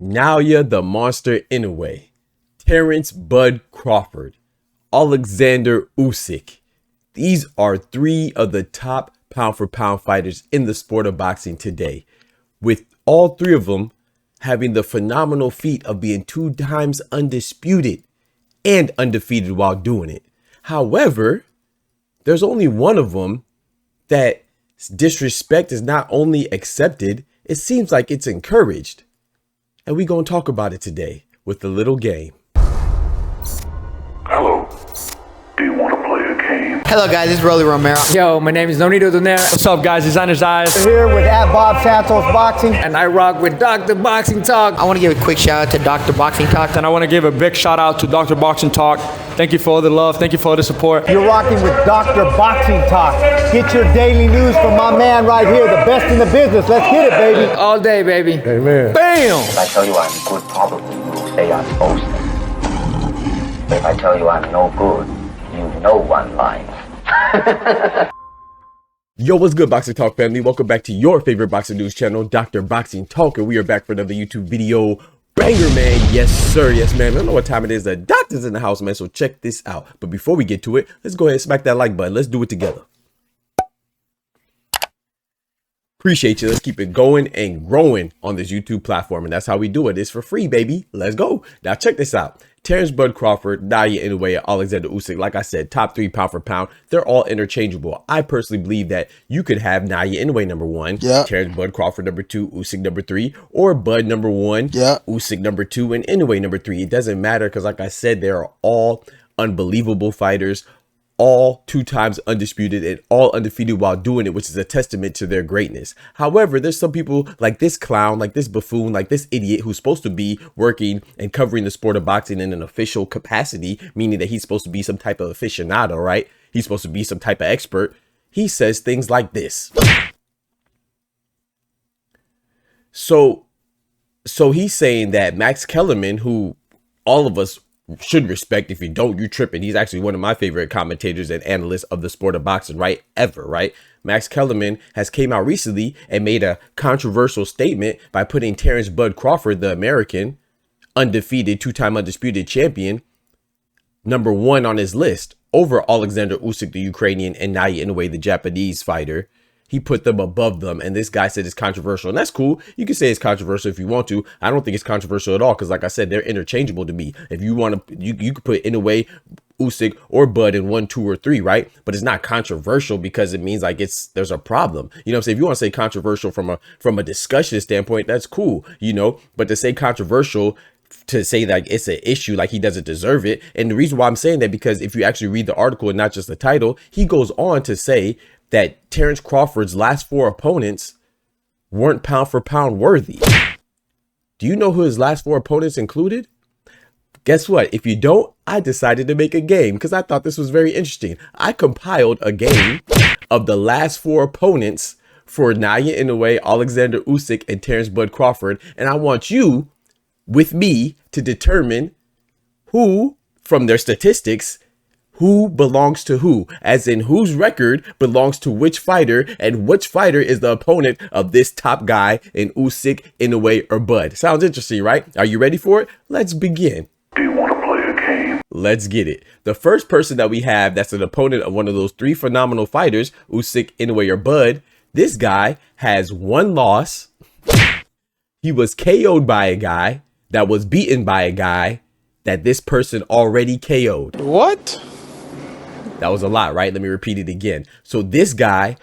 Naoya the Monster Inoue, Terence Bud Crawford, Oleksandr Usyk. These are three of the top pound for pound fighters in the sport of boxing today, with all three of them having the phenomenal feat of being 2 times undisputed and undefeated while doing it. However, there's only one of them that disrespect is not only accepted, it seems like it's encouraged. And we're going to talk about it today with a little game. Hello. Do you want to play a game? Hello guys, this is Rolly Romero. Yo, my name is Nonito Donaire. What's up guys, Designer's Eyes. Here with Bob Santos Boxing. And I rock with Dr. Boxing Talk. I want to give a quick shout out to Dr. Boxing Talk. And I want to give a big shout out to Dr. Boxing Talk. Thank you for all the love, thank you for all the support. You're rocking with Dr. Boxing Talk. Get your daily news from my man right here, the best in the business. Let's get it, baby. All day, baby. Amen. Bam! If I tell you I'm good, probably you'll say I'm boasting. But if I tell you I'm no good, you know one line. Yo, what's good, Boxing Talk family? Welcome back to your favorite boxing news channel, Dr. Boxing Talk, and we are back for another YouTube video. Banger, man. Yes, sir. Yes, man. I don't know what time it is. The doctor's in the house, man, so check this out. But before we get to it, let's go ahead and smack that like button. Let's do it together. Appreciate you. Let's keep it going and growing on this YouTube platform, and that's how we do it. It's for free, baby. Let's go. Now, check this out. Terence Bud Crawford, Naoya Inoue, Oleksandr Usyk, like I said, top 3 pound for pound. They're all interchangeable. I personally believe that you could have Naoya Inoue number 1, Terence Bud Crawford number 2, Usyk number 3, or Bud number 1, Usyk number 2, and Inoue number 3. It doesn't matter because, like I said, they are all unbelievable fighters, all 2 times undisputed and all undefeated while doing it, which is a testament to their greatness. However, there's some people like this clown, like this buffoon, like this idiot who's supposed to be working and covering the sport of boxing in an official capacity, meaning that he's supposed to be some type of aficionado, right? He's supposed to be some type of expert. He says things like this. So he's saying that Max Kellerman, who all of us should respect. If you don't, you tripping. He's actually one of my favorite commentators and analysts of the sport of boxing, right? Ever, right? Max Kellerman has came out recently and made a controversial statement by putting Terence Bud Crawford, the American, undefeated, 2-time undisputed champion, number 1 on his list over Oleksandr Usyk, the Ukrainian, and Naoya Inoue, the Japanese fighter. He put them above them, and this guy said it's controversial, and that's cool. You can say it's controversial if you want to. I don't think it's controversial at all because, like I said, they're interchangeable to me. If you want to, you could put Inoue, Usyk, or Bud in 1, 2, or 3, right? But it's not controversial because it means like there's a problem. You know what I'm saying? If you want to say controversial from a discussion standpoint, that's cool, you know. But to say controversial, to say that it's an issue, like he doesn't deserve it. And the reason why I'm saying that, because if you actually read the article and not just the title, he goes on to say that Terence Crawford's last 4 opponents weren't pound for pound worthy. Do you know who his last 4 opponents included? Guess what? If you don't, I decided to make a game because I thought this was very interesting. I compiled a game of the last 4 opponents for Naoya Inoue, Oleksandr Usyk, and Terence Bud Crawford, and I want you, with me, to determine who, from their statistics, who belongs to who, as in whose record belongs to which fighter, and which fighter is the opponent of this top guy in Usyk, Inoue, or Bud. Sounds interesting, right? Are you ready for it? Let's begin. Do you want to play a game? Let's get it. The first person that we have that's an opponent of one of those 3 phenomenal fighters, Usyk, Inoue, or Bud, this guy has 1 loss. He was KO'd by a guy that was beaten by a guy that this person already KO'd. What? That was a lot, right? Let me repeat it again. So this guy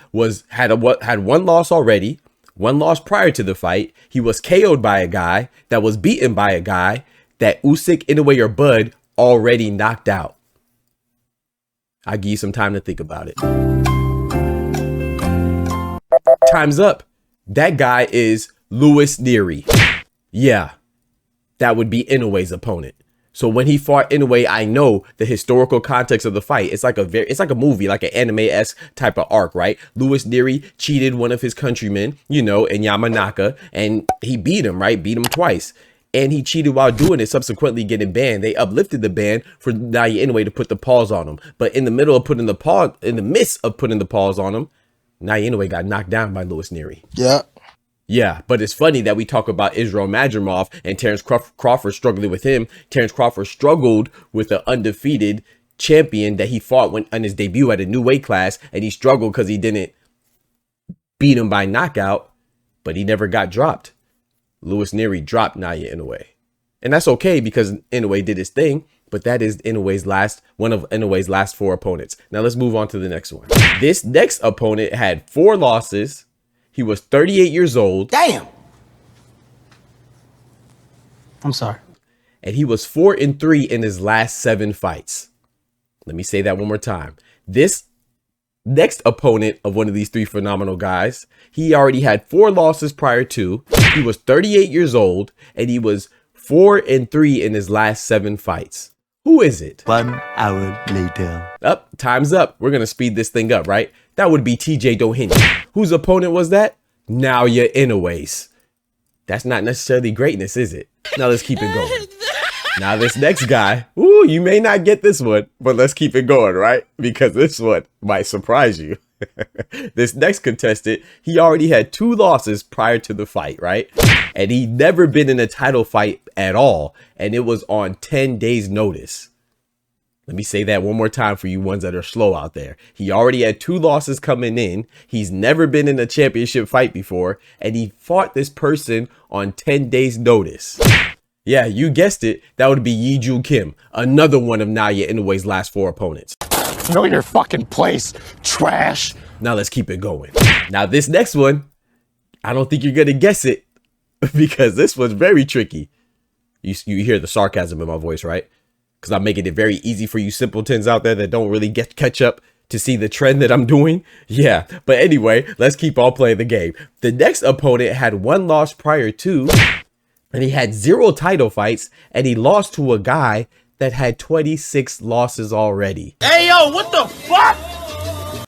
had 1 loss already, 1 loss prior to the fight. He was KO'd by a guy that was beaten by a guy that Usyk, Inoue, or Bud already knocked out. I'll give you some time to think about it. Time's up. That guy is Usyk. Yeah, that would be Inoue's opponent. So when he fought Inoue, I know the historical context of the fight. It's like a movie, like an anime-esque type of arc, right? Usyk cheated one of his countrymen, you know, in Yamanaka, and he beat him, right? Beat him twice. And he cheated while doing it, subsequently getting banned. They uplifted the ban for Naoya Inoue to put the pause on him. But in the midst of putting the pause on him, Naoya Inoue got knocked down by Usyk. Yeah, but it's funny that we talk about Israel Madrimov and Terence Crawford struggling with him. Terence Crawford struggled with an undefeated champion that he fought on his debut at a new weight class, and he struggled because he didn't beat him by knockout, but he never got dropped. Louis Neary dropped Naoya Inoue. And that's okay because Inoue did his thing, but that is one of Inoue's last 4 opponents. Now let's move on to the next one. This next opponent had 4 losses. He was 38 years old. Damn. I'm sorry. And he was 4-3 in his last 7 fights. Let me say that one more time. This next opponent of one of these 3 phenomenal guys, he already had 4 losses prior to. He was 38 years old, and he was 4-3 in his last 7 fights. Who is it? 1 hour later. Time's up. We're going to speed this thing up, right? That would be TJ Doheny. Whose opponent was that? Naoya Inoue's. That's not necessarily greatness, is it? Now let's keep it going. Now this next guy, ooh, you may not get this one, but let's keep it going, right? Because this one might surprise you. This next contestant, he already had 2 losses prior to the fight, right? And he'd never been in a title fight at all. And it was on 10 days notice. Let me say that one more time for you ones that are slow out there. He already had 2 losses coming in. He's never been in a championship fight before. And he fought this person on 10 days notice. Yeah, you guessed it. That would be Yi-Ju Kim, another one of Naoya Inoue's last 4 opponents. Know your fucking place, trash. Now let's keep it going. Now this next one, I don't think you're going to guess it because this one's very tricky. You hear the sarcasm in my voice, right? Because I'm making it very easy for you simpletons out there that don't really catch up to see the trend that I'm doing. Yeah, but anyway, let's keep on playing the game. The next opponent had 1 loss prior to, and he had 0 title fights, and he lost to a guy that had 26 losses already. Hey, yo, what the fuck?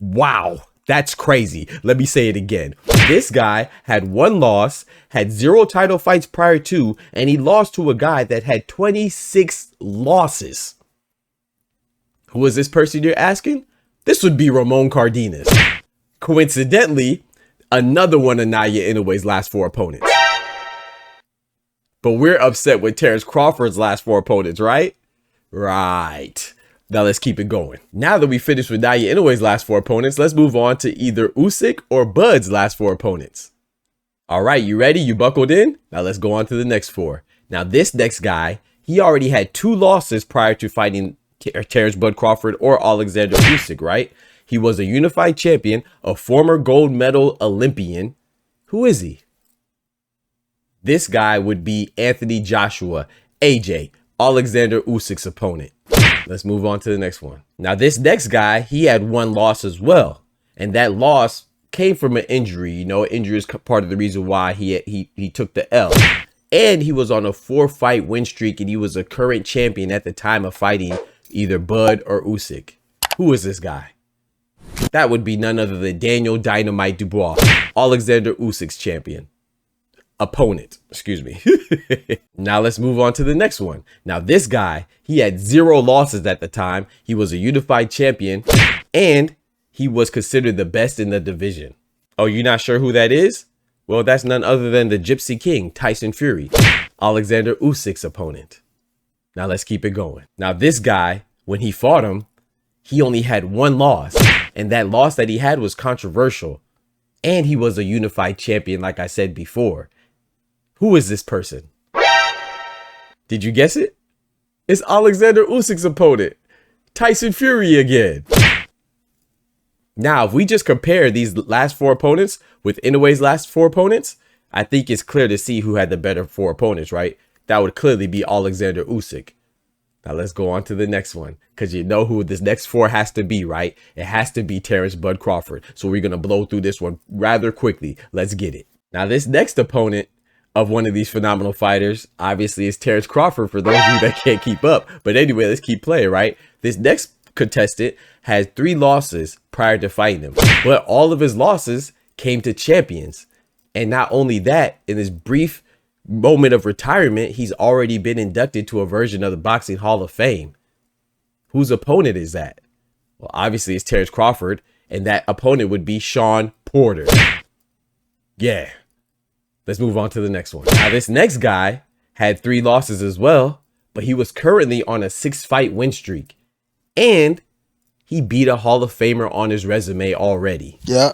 Wow, that's crazy. Let me say it again. This guy had 1 loss, had 0 title fights prior to, and he lost to a guy that had 26 losses. Who is this person you're asking? This would be Ramon Cardenas. Coincidentally, another one of Naoya Inoue's last 4 opponents. But we're upset with Terence Crawford's last 4 opponents, right? Right. Now let's keep it going. Now that we finished with Naoya Inoue's last 4 opponents, let's move on to either Usyk or Bud's last 4 opponents. All right, you ready? You buckled in? Now let's go on to the next 4. Now this next guy, he already had 2 losses prior to fighting Terence Bud Crawford or Oleksandr Usyk, right? He was a unified champion, a former gold medal Olympian. Who is he? This guy would be Anthony Joshua, AJ, Oleksandr Usyk's opponent. Let's move on to the next one. Now, this next guy, he had 1 loss as well. And that loss came from an injury. You know, injury is part of the reason why he took the L. And he was on a 4-fight win streak, and he was a current champion at the time of fighting either Bud or Usyk. Who is this guy? That would be none other than Daniel Dynamite Dubois, Oleksandr Usyk's champion. Opponent, excuse me. Now let's move on to the next one. Now this guy, he had 0 losses at the time. He was a unified champion and he was considered the best in the division. Oh, you're not sure who that is? Well, that's none other than the Gypsy King, Tyson Fury, Oleksandr Usyk's opponent. Now let's keep it going. Now this guy, when he fought him, he only had 1 loss, and that loss that he had was controversial. And he was a unified champion, like I said before. Who is this person? Did you guess it? It's Oleksandr Usyk's opponent, Tyson Fury again. Now, if we just compare these last 4 opponents with Inoue's last 4 opponents, I think it's clear to see who had the better 4 opponents, right? That would clearly be Oleksandr Usyk. Now let's go on to the next one, because you know who this next 4 has to be, right? It has to be Terence Bud Crawford. So we're going to blow through this one rather quickly. Let's get it. Now this next opponent of one of these phenomenal fighters, obviously, is Terence Crawford for those of you that can't keep up. But anyway, let's keep playing, right? This next contestant had 3 losses prior to fighting him, but all of his losses came to champions. And not only that, in this brief moment of retirement, he's already been inducted to a version of the Boxing Hall of Fame. Whose opponent is that? Well, obviously, it's Terence Crawford, and that opponent would be Shawn Porter. Yeah, Let's move on to the next one. Now, this next guy had 3 losses as well, but he was currently on a 6-fight win streak. And he beat a Hall of Famer on his resume already. Yeah.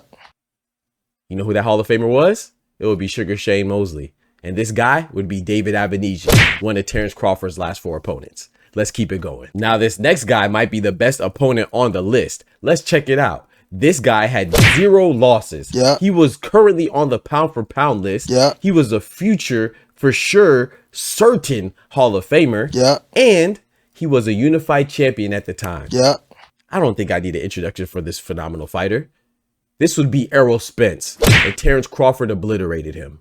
You know who that Hall of Famer was? It would be Sugar Shane Mosley. And this guy would be David Avenesian, one of Terence Crawford's last 4 opponents. Let's keep it going. Now, this next guy might be the best opponent on the list. Let's check it out. This guy had 0 losses. Yeah. He was currently on the pound for pound list. Yeah. He was a future, for sure, certain Hall of Famer. Yeah. And he was a unified champion at the time. Yeah. I don't think I need an introduction for this phenomenal fighter. This would be Errol Spence, and Terence Crawford obliterated him.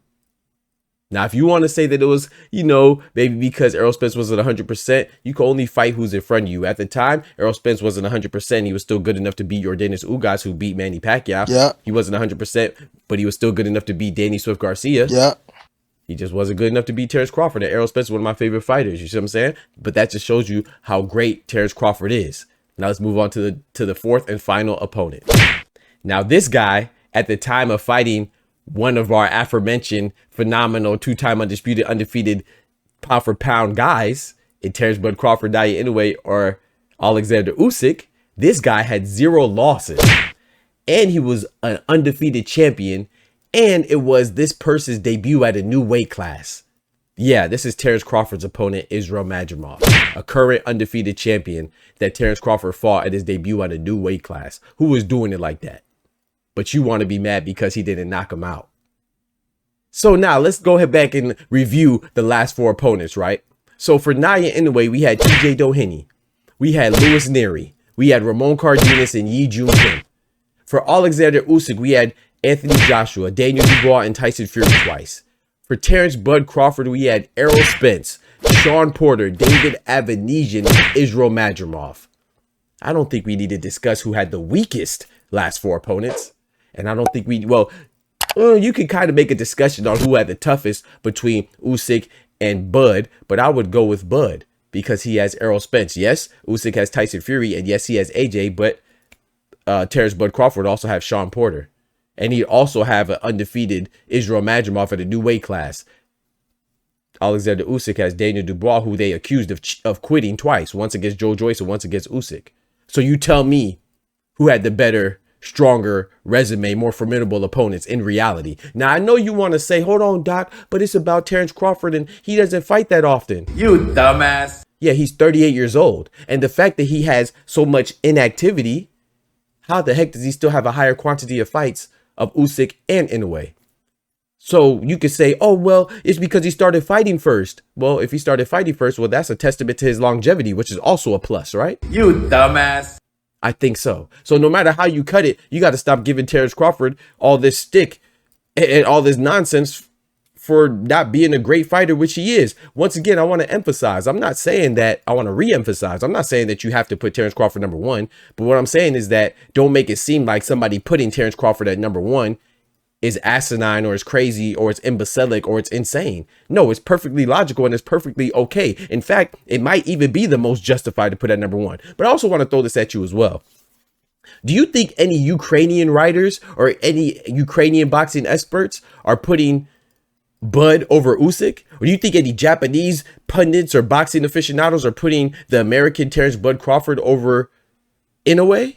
Now, if you want to say that it was, you know, maybe because Errol Spence wasn't 100%, you can only fight who's in front of you. At the time, Errol Spence wasn't 100%. He was still good enough to beat Yordenis Ugas, who beat Manny Pacquiao. Yeah. He wasn't 100%, but he was still good enough to beat Danny Swift Garcia. Yeah. He just wasn't good enough to beat Terence Crawford. And Errol Spence is one of my favorite fighters. You see what I'm saying? But that just shows you how great Terence Crawford is. Now let's move on to the 4th and final opponent. Now, this guy, at the time of fighting one of our aforementioned phenomenal 2-time undefeated pound for pound guys in Terence Bud Crawford, Naoya Inoue, or Oleksandr Usyk, this guy had 0 losses. And he was an undefeated champion. And it was this person's debut at a new weight class. Yeah, this is Terence Crawford's opponent, Israel Madrimov, a current undefeated champion that Terence Crawford fought at his debut at a new weight class. Who was doing it like that? But you want to be mad because he didn't knock him out. So now let's go ahead back and review the last 4 opponents, right? So for Naoya Inoue, we had TJ Doheny. We had Louis Nery. We had Ramon Cardenas and Yi Jun Kim. For Oleksandr Usyk, we had Anthony Joshua, Daniel Dubois, and Tyson Fury twice. For Terence Bud Crawford, we had Errol Spence, Sean Porter, David Avenesian, and Israel Madrimov. I don't think we need to discuss who had the weakest last 4 opponents. And I don't think you can kind of make a discussion on who had the toughest between Usyk and Bud, but I would go with Bud because he has Errol Spence. Yes, Usyk has Tyson Fury, and yes, he has AJ, but Terence Bud Crawford also have Sean Porter. And he'd also have an undefeated Israel Madrimov at a new weight class. Oleksandr Usyk has Daniel Dubois, who they accused of quitting twice, once against Joe Joyce and once against Usyk. So you tell me who had the better, stronger resume, more formidable opponents in reality. Now, I know you want to say, hold on, Doc, but it's about Terence Crawford and he doesn't fight that often. You dumbass. Yeah, he's 38 years old. And the fact that he has so much inactivity, how the heck does he still have a higher quantity of fights of Usyk and Inoue? So you could say, oh, well, it's because he started fighting first. Well, if he started fighting first, well, that's a testament to his longevity, which is also a plus, right? You dumbass. I think so. So no matter how you cut it, you got to stop giving Terence Crawford all this stick and all this nonsense for not being a great fighter, which he is. Once again, I want to emphasize, I'm not saying that, I want to re-emphasize, I'm not saying that you have to put Terence Crawford number 1, but what I'm saying is that don't make it seem like somebody putting Terence Crawford at number 1 is asinine or is crazy or it's imbecilic or it's insane. No, it's perfectly logical and it's perfectly okay. In fact, it might even be the most justified to put at number 1. But I also want to throw this at you as well. Do you think any Ukrainian writers or any Ukrainian boxing experts are putting Bud over Usyk? Or do you think any Japanese pundits or boxing aficionados are putting the American Terence Bud Crawford over Inoue?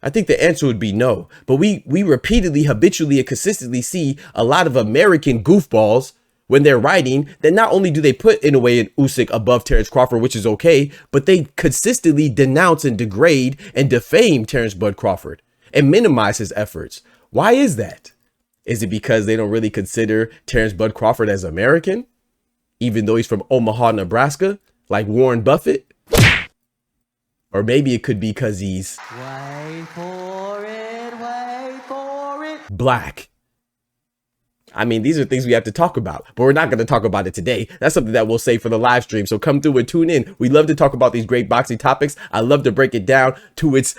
I think the answer would be no. But we repeatedly, habitually, and consistently see a lot of American goofballs when they're writing that not only do they put Inoue and Usyk above Terence Crawford, which is okay, but they consistently denounce and degrade and defame Terence Bud Crawford and minimize his efforts. Why is that? Is it because they don't really consider Terence Bud Crawford as American, even though he's from Omaha, Nebraska, like Warren Buffett? Or maybe it could be because he's black. I mean, these are things we have to talk about, but we're not going to talk about it today. That's something that we'll save for the live stream. So come through and tune in. We love to talk about these great boxing topics. I love to break it down to its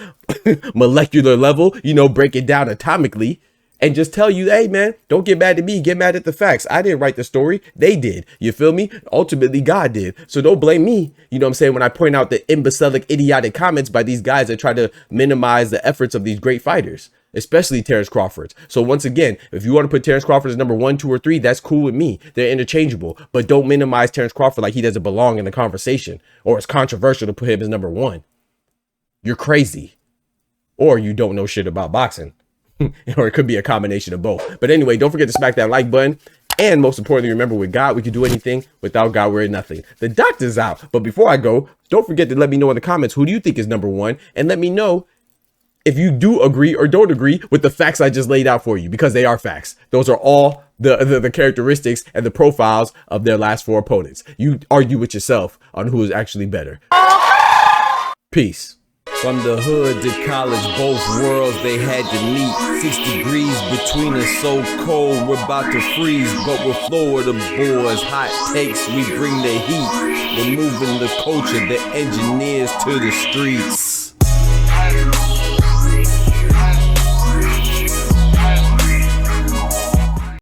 molecular level, you know, break it down atomically. and just tell you, hey man, don't get mad at me, get mad at the facts. I didn't write the story, they did. You feel me? Ultimately, God did. So don't blame me, you know what I'm saying, when I point out the imbecilic, idiotic comments by these guys that try to minimize the efforts of these great fighters, especially Terence Crawford. So once again, if you want to put Terence Crawford as number 1, 2, or 3, that's cool with me. They're interchangeable, but don't minimize Terence Crawford like he doesn't belong in the conversation, or it's controversial to put him as number 1. You're crazy, or you don't know shit about boxing. Or it could be a combination of both. But anyway, don't forget to smack that like button. And most importantly, remember, with God, we can do anything. Without God, we're nothing. The doctor's out. But before I go, don't forget to let me know in the comments, who do you think is number 1? And let me know if you do agree or don't agree with the facts I just laid out for you, because they are facts. Those are all the characteristics and the profiles of their last 4 opponents. You argue with yourself on who is actually better. Peace. From the hood to college, both worlds they had to meet. 6 degrees between us, so cold we're about to freeze. But we're Florida boys, hot takes, we bring the heat. We're moving the culture, the engineers to the streets.